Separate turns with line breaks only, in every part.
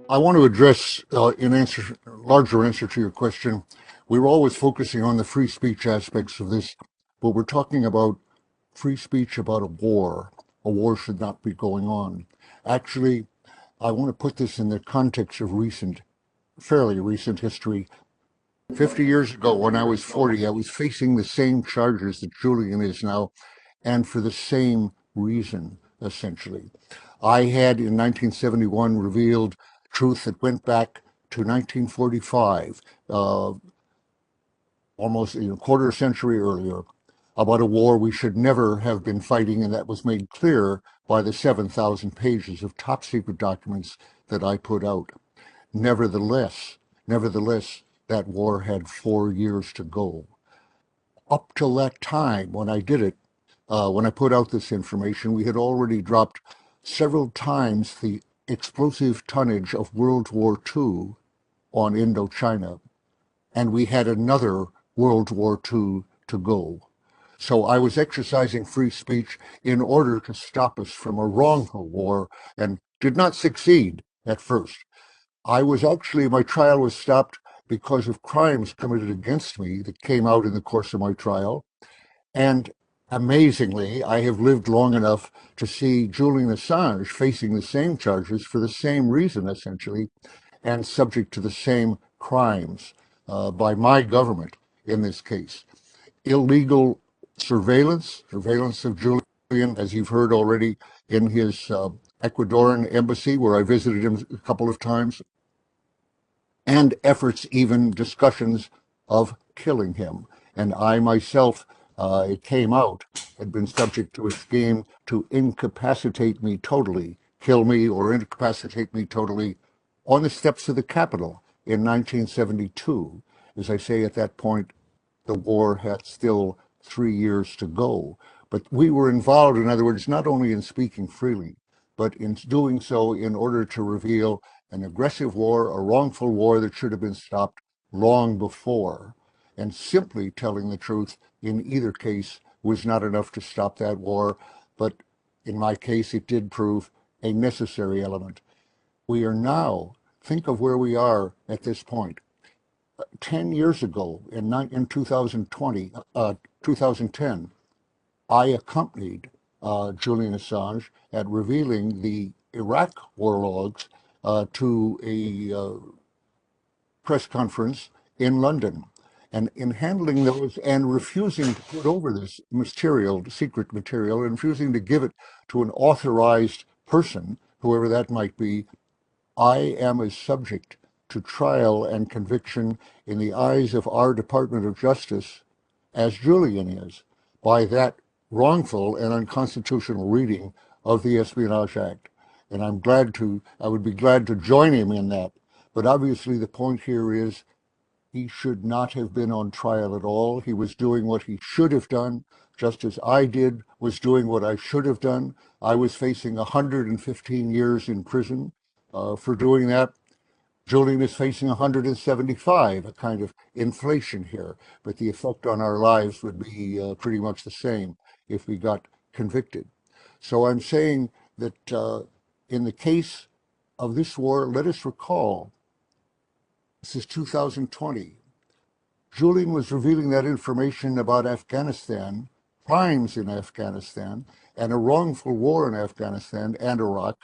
I want to address, larger answer to your question. We were always focusing on the free speech aspects of this, but we're talking about free speech about a war. A war should not be going on. Actually, I want to put this in the context of fairly recent history. 50 years ago, when I was 40, I was facing the same charges that Julian is now, and for the same reason, essentially. I had in 1971 revealed truth that went back to 1945, almost a quarter century earlier, about a war we should never have been fighting, and that was made clear by the 7,000 pages of top secret documents that I put out. Nevertheless, that war had 4 years to go. Up till that time, when I did it, when I put out this information, we had already dropped several times the explosive tonnage of World War II on Indochina, and we had another World War II to go. So I was exercising free speech in order to stop us from a wrongful war, and did not succeed at first. My trial was stopped because of crimes committed against me that came out in the course of my trial. And amazingly, I have lived long enough to see Julian Assange facing the same charges for the same reason, essentially, and subject to the same crimes by my government in this case. Illegal surveillance of Julian, as you've heard already, in his Ecuadorian embassy, where I visited him a couple of times, and efforts, even discussions of killing him. And I myself, it came out, had been subject to a scheme to incapacitate me totally, kill me or incapacitate me totally on the steps of the Capitol in 1972. As I say, at that point, the war had still 3 years to go. But we were involved, in other words, not only in speaking freely, but in doing so in order to reveal an aggressive war, a wrongful war that should have been stopped long before. And simply telling the truth in either case was not enough to stop that war, but in my case, it did prove a necessary element. We are now, think of where we are at this point. 10 years ago, in 2010, I accompanied Julian Assange at revealing the Iraq war logs to a press conference in London. And in handling those and refusing to put over this material, secret material, and refusing to give it to an authorized person, whoever that might be, I am a subject to trial and conviction in the eyes of our Department of Justice, as Julian is, by that wrongful and unconstitutional reading of the Espionage Act. And I would be glad to join him in that. But obviously the point here is he should not have been on trial at all. He was doing what he should have done, just as was doing what I should have done. I was facing 115 years in prison for doing that. Julian is facing 175, a kind of inflation here, but the effect on our lives would be pretty much the same if we got convicted. So I'm saying that in the case of this war, let us recall, this is 2020. Julian was revealing that information about Afghanistan, crimes in Afghanistan, and a wrongful war in Afghanistan and Iraq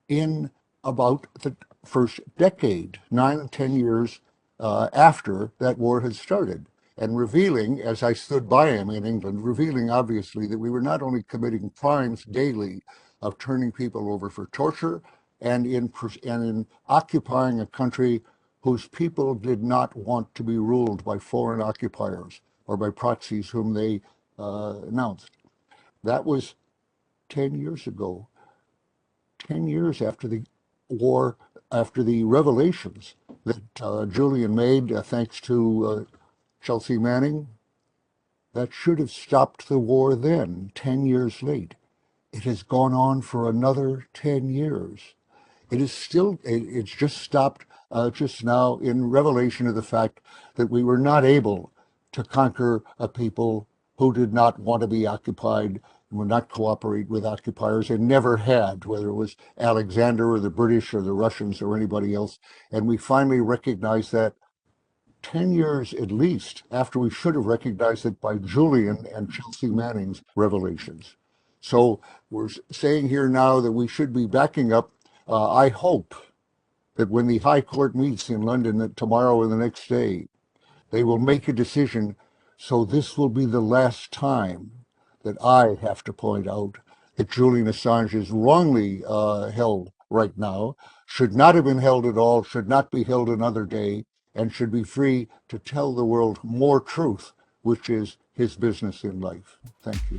in about the first decade, 9 and 10 years after that war had started, and revealing, as I stood by him in England, revealing obviously that we were not only committing crimes daily of turning people over for torture and in occupying a country whose people did not want to be ruled by foreign occupiers or by proxies whom they announced. That was 10 years ago. 10 years after the war, after the revelations that Julian made, thanks to Chelsea Manning, that should have stopped the war then, 10 years late. It has gone on for another 10 years. It's just stopped just now in revelation of the fact that we were not able to conquer a people who did not want to be occupied will not cooperate with occupiers and never had, whether it was Alexander or the British or the Russians or anybody else. And we finally recognized that 10 years at least after we should have recognized it by Julian and Chelsea Manning's revelations. So we're saying here now that we should be backing up. I hope that when the High Court meets in London tomorrow or the next day, they will make a decision. So this will be the last time that I have to point out that Julian Assange is wrongly held right now, should not have been held at all, should not be held another day, and should be free to tell the world more truth, which is his business in life. Thank you.